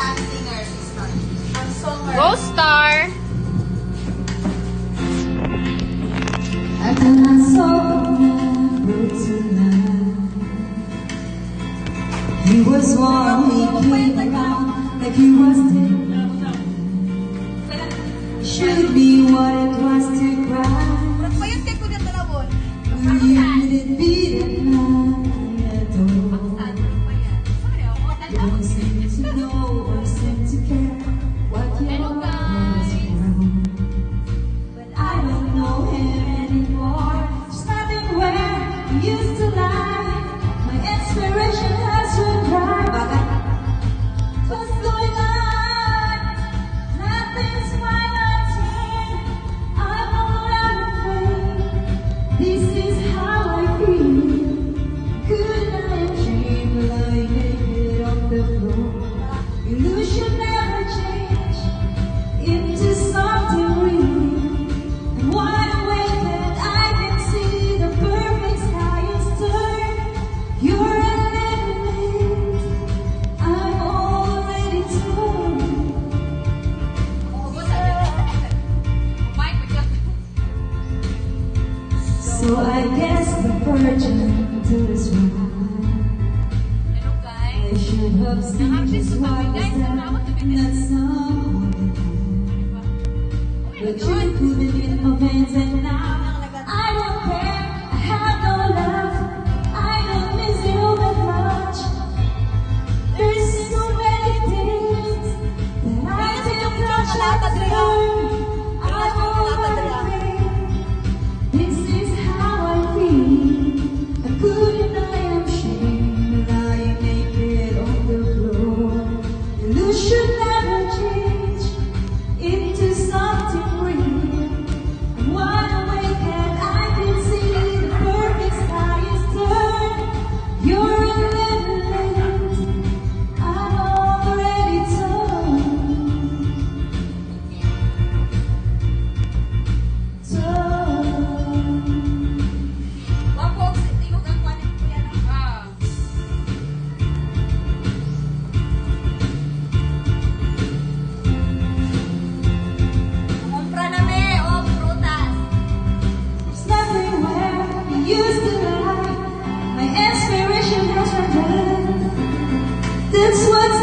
not singer, she's not. I'm songer. Go Star! After I saw him tonight, he was walking around like he was dead. Showed me what it was to cry. When you didn't beat it at all. Don't seem to know or seem to care what your was around. But I don't know him anymore. Just nothing where he used to lie. My inspiration has run dry. What's going on? Nothing's quite unchanged. I'm all out of faith. This is how I feel. Could I dream lying naked on the floor? Illusion never change into something real. And wide awake and I can see the perfect sky is turned. You're eliminated. I'm already torn. So I guess the virgin to this ride. I should have seen just what was that, not some. But you put it in my veins and now I don't care, I have no love. I don't miss you that much. There's so many things that I didn't touch like turn. I'm overrated. This is how I feel. I couldn't, I am ashamed, lying naked on the floor. Illusion never change into something real. I'm wide awake and I can see the perfect sky is turned. You're eliminated. I'm already torn. There's nothing where you used to lie. My inspiration has run dry. That's what's